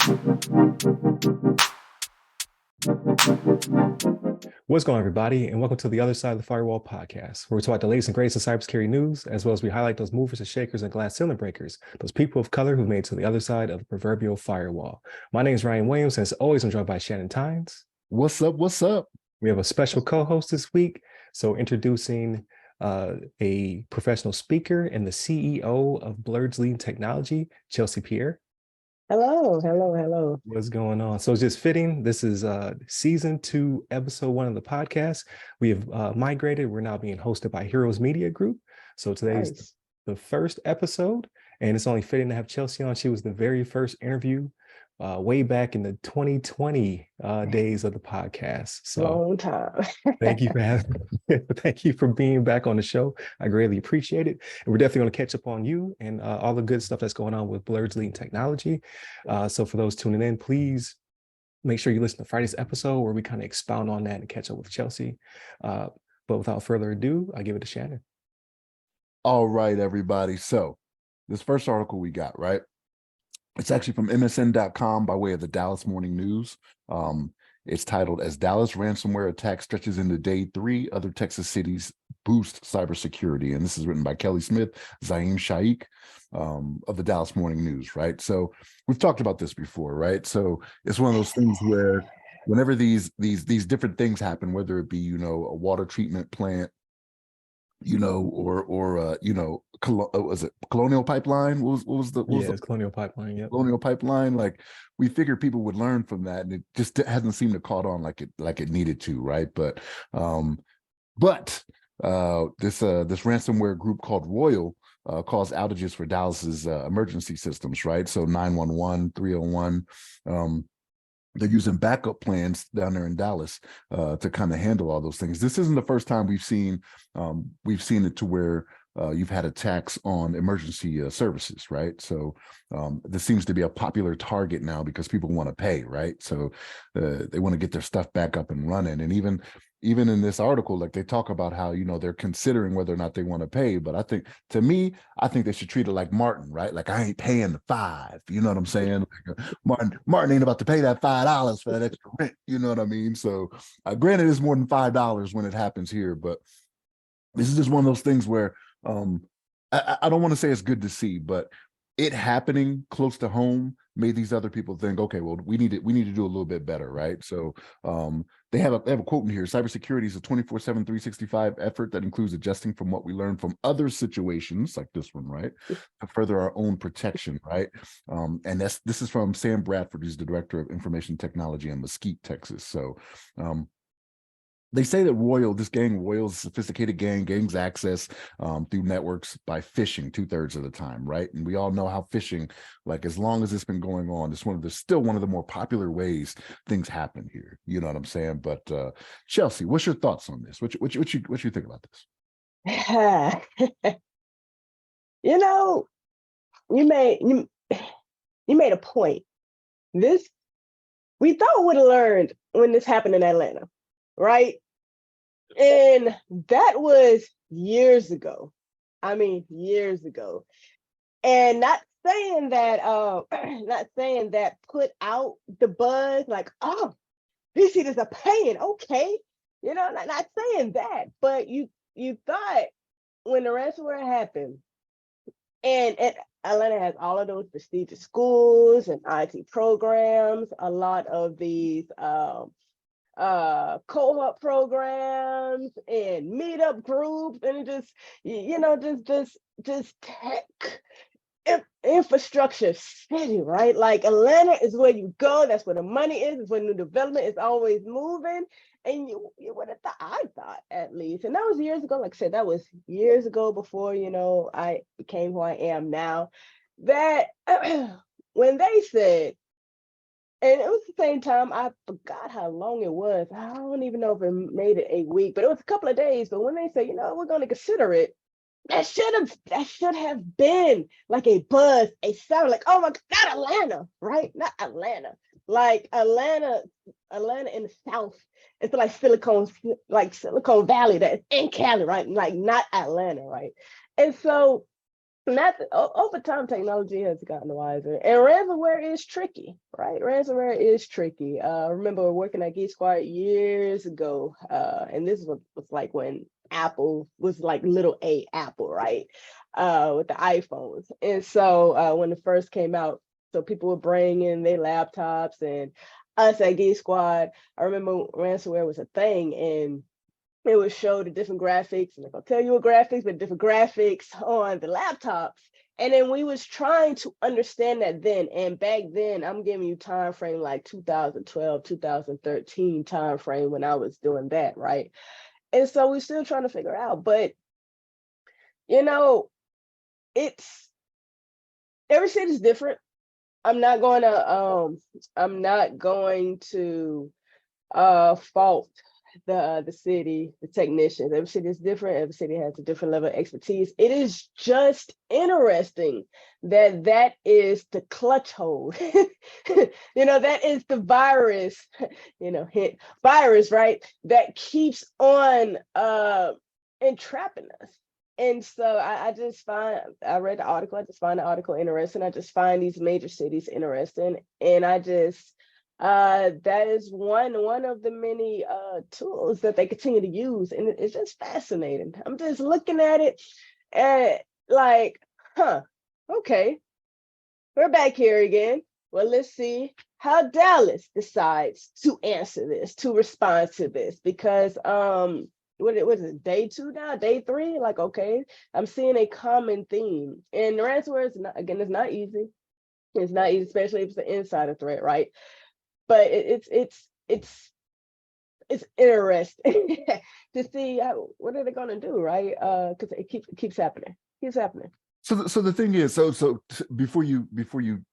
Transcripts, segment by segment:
What's going on, everybody, and welcome to the Other Side of the Firewall podcast, where we talk about the latest and greatest in cybersecurity news, as well as we highlight those movers and shakers and glass ceiling breakers, those people of color who made it to the other side of the proverbial firewall. My name is Ryan Williams, and as always, I'm joined by Shannon Tynes. What's up? What's up? We have a special co-host this week, so introducing a professional speaker and the CEO of Blurred's Leading Technology, Chelsea Pierre. Hello. What's going on? So it's just fitting. This is season 2, episode 1 of the podcast. We have migrated. We're now being hosted by Heroes Media Group. So today's the first episode, and it's only fitting to have Chelsea on. She was the very first interview way back in the 2020 days of the podcast. So long time. Thank you for thank you for being back on the show. I greatly appreciate it. And we're definitely going to catch up on you and all the good stuff that's going on with Blurred's Leading Technology. So for those tuning in, please make sure you listen to Friday's episode where we kind of expound on that and catch up with Chelsea. But without further ado, I give it to Shannon. All right, everybody. So this first article we got, right? It's actually from MSN.com by way of the Dallas Morning News. It's titled, "As Dallas Ransomware Attack Stretches into Day 3, Other Texas Cities Boost Cybersecurity." And this is written by Kelly Smith, Zaim Shaikh of the Dallas Morning News, right? So we've talked about this before, right? So it's one of those things where whenever these different things happen, whether it be, a water treatment plant, was it Colonial Pipeline? It's Colonial Pipeline. Yeah, Colonial Pipeline. Like, we figured people would learn from that, and it just hasn't seemed to caught on like it needed to, right? But this ransomware group called Royal caused outages for Dallas's emergency systems, right? So 911, 301. They're using backup plans down there in Dallas to kind of handle all those things. This isn't the first time we've seen it to where you've had attacks on emergency services, right? So this seems to be a popular target now because people want to pay, right? So they want to get their stuff back up and running. And even in this article, like, they talk about how, they're considering whether or not they want to pay. But I think they should treat it like Martin, right? Like, I ain't paying the $5. You know what I'm saying? Like, Martin ain't about to pay that $5 for that extra rent. You know what I mean? So granted, it's more than $5 when it happens here, but this is just one of those things where I don't want to say it's good to see, but it happening close to home made these other people think, okay, well, we need to do a little bit better, right? So they have a quote in here: "Cybersecurity is a 24/7, 365 effort that includes adjusting from what we learn from other situations like this one, right, to further our own protection," right? And this is from Sam Bradford, who's the director of information technology in Mesquite, Texas. So they say that this gang Royal is a sophisticated gang, gains access through networks by phishing 2/3 of the time, right? And we all know how phishing, like, as long as it's been going on, it's still one of the more popular ways things happen here. You know what I'm saying? But Chelsea, what's your thoughts on this? What you think about this? You made a point. We thought we would have learned when this happened in Atlanta, right? And that was years ago. I mean, years ago. And not saying that put out the buzz, like, oh, these cities are paying, okay. Not saying that, but you thought when the ransomware happened, and Atlanta has all of those prestigious schools and IT programs, a lot of these cohort programs and meetup groups, and just tech infrastructure city, right? Like, Atlanta is where you go. That's where the money is. It's where new development is always moving. And you would have thought, I thought, at least, and that was years ago. Like I said, that was years ago before I became who I am now. That when they said, and it was the same time, I forgot how long it was. I don't even know if it made it a week, but it was a couple of days. But when they say, we're going to consider it, that should have been like a buzz, a sound, like, oh my God, not Atlanta, right? Not Atlanta. Like Atlanta in the South. It's like Silicon Valley that's in Cali, right? Like, not Atlanta, right? And so Over time, technology has gotten wiser, and ransomware is tricky, right? Ransomware is tricky. I remember working at Geek Squad years ago, and this was like when Apple was like little A Apple, right? With the iPhones, and so when it first came out, so people were bringing in their laptops, and us at Geek Squad, I remember ransomware was a thing, and it would show the different graphics, and they're gonna tell you what graphics, but different graphics on the laptops. And then we was trying to understand that then. And back then, I'm giving you time frame like 2012, 2013 time frame when I was doing that, right? And so we're still trying to figure out, but you know, it's every city's different. I'm not going to fault the city, the technicians. Every city is different. Every city has a different level of expertise. It is just interesting that is the clutch hold. That is the virus, hit virus, right? That keeps on entrapping us. And so I read the article, I just find the article interesting. I just find these major cities interesting. And that is one of the many tools that they continue to use. And it's just fascinating. I'm just looking at it and like, okay, we're back here again. Well, let's see how Dallas decides to answer this, to respond to this, because what is it, day 2 now, day 3? Like, okay, I'm seeing a common theme. And ransomware is not, again, it's not easy. It's not easy, especially if it's an insider threat, right? But it's interesting to see what are they going to do, right? Because it keeps happening. So the thing is, before you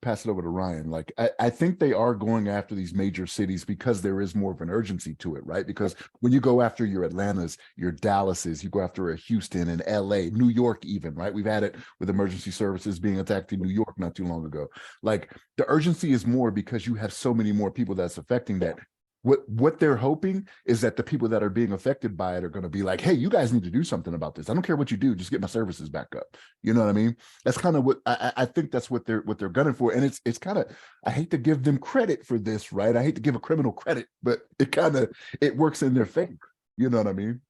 pass it over to Ryan, like I think they are going after these major cities because there is more of an urgency to it, right? Because when you go after your Atlantas, your Dallases, you go after a Houston and LA, New York even, right? We've had it with emergency services being attacked in New York not too long ago. Like the urgency is more because you have so many more people that's affecting that. What they're hoping is that the people that are being affected by it are going to be like, hey, you guys need to do something about this. I don't care what you do, just get my services back up. You know what I mean? That's kind of what I think that's what they're gunning for. And it's kind of, I hate to give them credit for this, right? I hate to give a criminal credit, but it works in their favor. You know what I mean?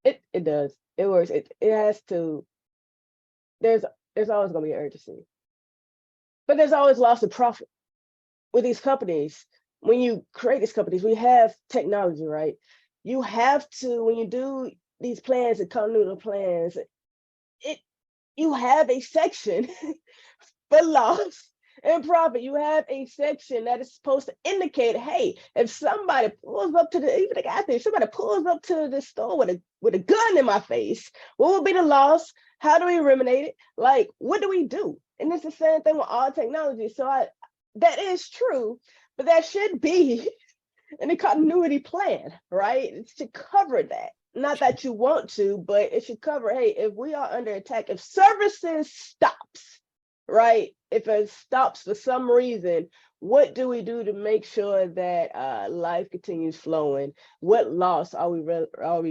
It does. It works. It has to. There's always going to be urgency, but there's always loss of profit with these companies. When you create these companies, we have technology, right? You have to, when you do these plans and continuity plans, you have a section for loss and profit. You have a section that is supposed to indicate, hey, if somebody pulls up to even the gas station, somebody pulls up to the store with a gun in my face, what will be the loss? How do we eliminate it? Like, what do we do? And it's the same thing with all technology. So that is true. But that should be in a continuity plan, right? It should cover that. Not that you want to, but it should cover, hey, if we are under attack, if services stops, right? If it stops for some reason, what do we do to make sure that life continues flowing? What loss are we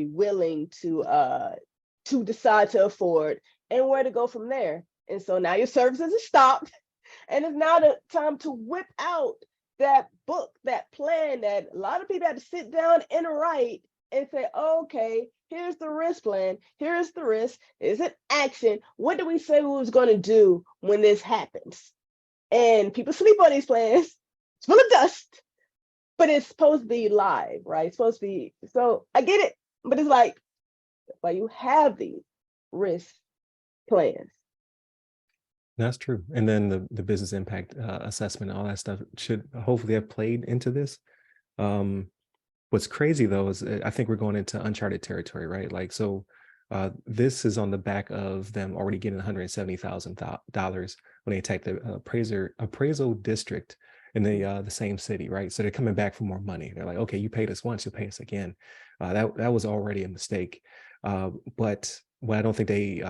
willing to decide to afford, and where to go from there? And so now your services are stopped, and it's now the time to whip out that book, that plan that a lot of people had to sit down and write and say, okay, here's the risk plan, here's the risk, is it action? What do we say we was going to do when this happens? And people sleep on these plans. It's full of dust, but it's supposed to be live, right? It's supposed to be, so I get it, but it's like, why you have these risk plans. That's true. And then the business impact assessment, all that stuff should hopefully have played into this. What's crazy though is I think we're going into uncharted territory, right? Like, so this is on the back of them already getting $170,000 when they attacked the appraisal district in the same city, right? So they're coming back for more money. They're like, okay, you paid us once, you'll pay us again. That was already a mistake. But what I don't think they,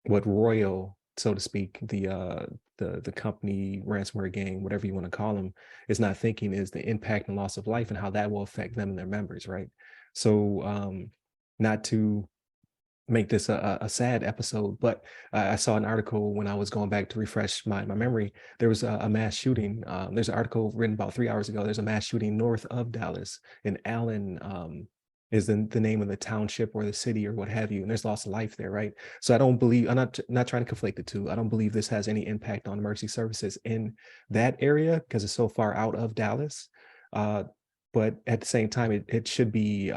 what Royal, so to speak, the company, ransomware gang, whatever you want to call them, is not thinking is the impact and loss of life and how that will affect them and their members, right? So not to make this a sad episode, but I saw an article when I was going back to refresh my memory. There was a mass shooting. There's an article written about 3 hours ago. There's a mass shooting north of Dallas in Allen, is the name of the township or the city or what have you. And there's loss of life there, right? So I don't believe, I'm not trying to conflate the two. I don't believe this has any impact on emergency services in that area because it's so far out of Dallas. But at the same time, it should be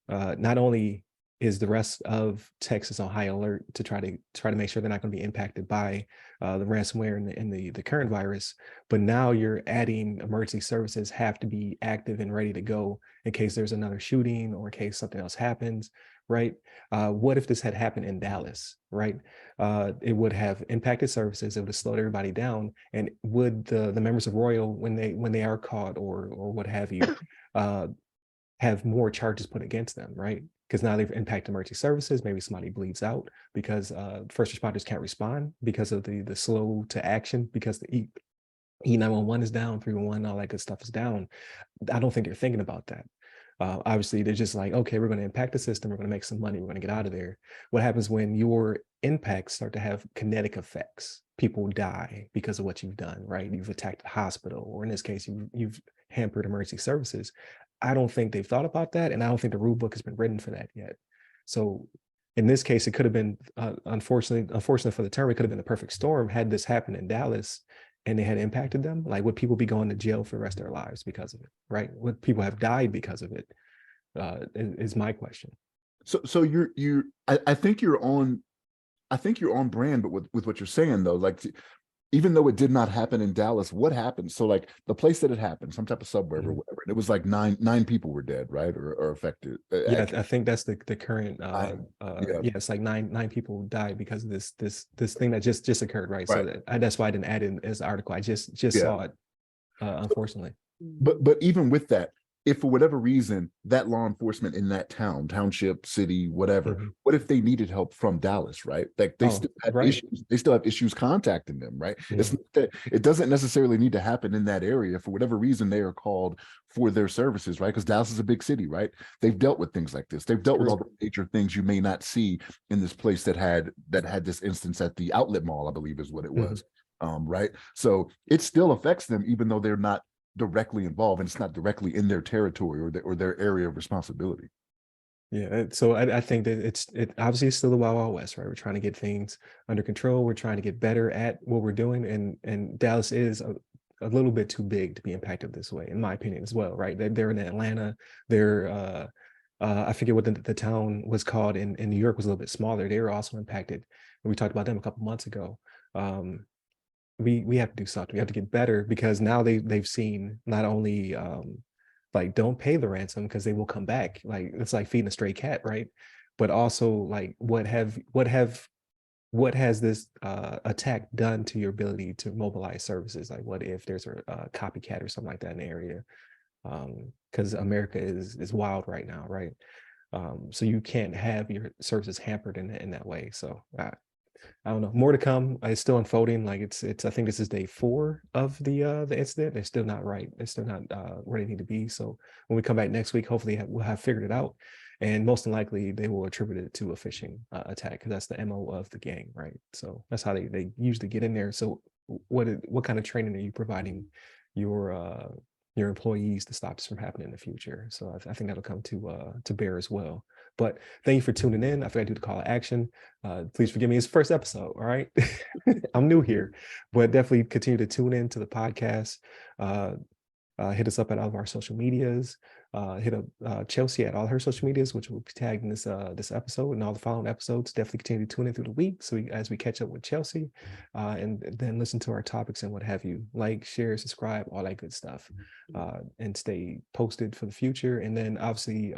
not only is the rest of Texas on high alert to try to make sure they're not going to be impacted by the ransomware and the current virus, but now you're adding emergency services have to be active and ready to go in case there's another shooting or in case something else happens, right? What if this had happened in Dallas, right? It would have impacted services. It would have slowed everybody down, and would the members of Royal, when they are caught or what have you, have more charges put against them, right? Because now they've impacted emergency services. Maybe somebody bleeds out because first responders can't respond because of the slow to action, because the E911 is down, 311, all that good stuff is down. I don't think they're thinking about that. Obviously, they're just like, okay, we're going to impact the system. We're going to make some money. We're going to get out of there. What happens when your impacts start to have kinetic effects? People die because of what you've done, right? You've attacked the hospital, or in this case, you've hampered emergency services. I don't think they've thought about that, and I don't think the rule book has been written for that yet. So in this case, it could have been, unfortunately for the term, it could have been the perfect storm had this happened in Dallas and they had impacted them. Like, would people be going to jail for the rest of their lives because of it, right? Would people have died because of it? Is my question. So I think you're on brand, but with what you're saying though, like, even though it did not happen in Dallas, what happened? So like the place that it happened, some type of suburb or whatever, and it was like nine people were dead, right? Or affected. Yeah, I think that's the current, yeah, it's like nine people died because of this thing that just occurred, right? Right. So that's why I didn't add it in as the article. I just saw it, unfortunately. But even with that, if for whatever reason that law enforcement in that township, city, whatever, what if they needed help from Dallas, right? Like they still have issues. They still have issues contacting them, right? It's it doesn't necessarily need to happen in that area. For whatever reason, they are called for their services, right? Because Dallas is a big city, right? They've dealt with things like this. They've dealt with all the major things you may not see in this place that had this instance at the outlet mall, I believe is what it was. Right. So it still affects them, even though they're not directly involved and it's not directly in their territory or their area of responsibility. Yeah, so I think that it obviously is still the Wild Wild West, right? We're trying to get things under control. We're trying to get better at what we're doing, and Dallas is a little bit too big to be impacted this way, in my opinion, as well, right? They're in Atlanta. They're I forget what the town was called in New York was a little bit smaller. They were also impacted. And we talked about them a couple months ago. We have to do something. We have to get better, because now they've seen not only like, don't pay the ransom because they will come back. Like, it's like feeding a stray cat, right? But also, like, what has this attack done to your ability to mobilize services? Like, what if there's a copycat or something like that in the area? Because America is wild right now, right? So you can't have your services hampered in that way. So I don't know. More to come. It's still unfolding. Like, it's. I think this is day 4 of the incident. They're still not right. They're still not where they need to be. So when we come back next week, hopefully we'll have figured it out, and most likely they will attribute it to a phishing attack, because that's the MO of the gang, right? So that's how they usually get in there. So what kind of training are you providing your employees to stop this from happening in the future? So I think that'll come to bear as well. But thank you for tuning in. I forgot to do the call to action. Please forgive me. It's the first episode, all right? I'm new here, but definitely continue to tune in to the podcast. Hit us up at all of our social medias. Hit up Chelsea at all her social medias, which will be tagged in this episode and all the following episodes. Definitely continue to tune in through the week, so as we catch up with Chelsea, and then listen to our topics and what have you. Like, share, subscribe, all that good stuff, and stay posted for the future. And then obviously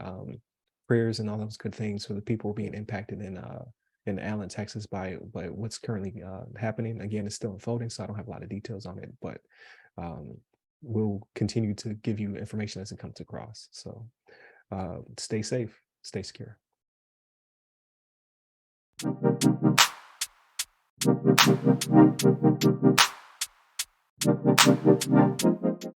prayers and all those good things for the people being impacted in Allen, Texas by what's currently happening. Again, it's still unfolding, so I don't have a lot of details on it, but we'll continue to give you information as it comes across. So stay safe, stay secure.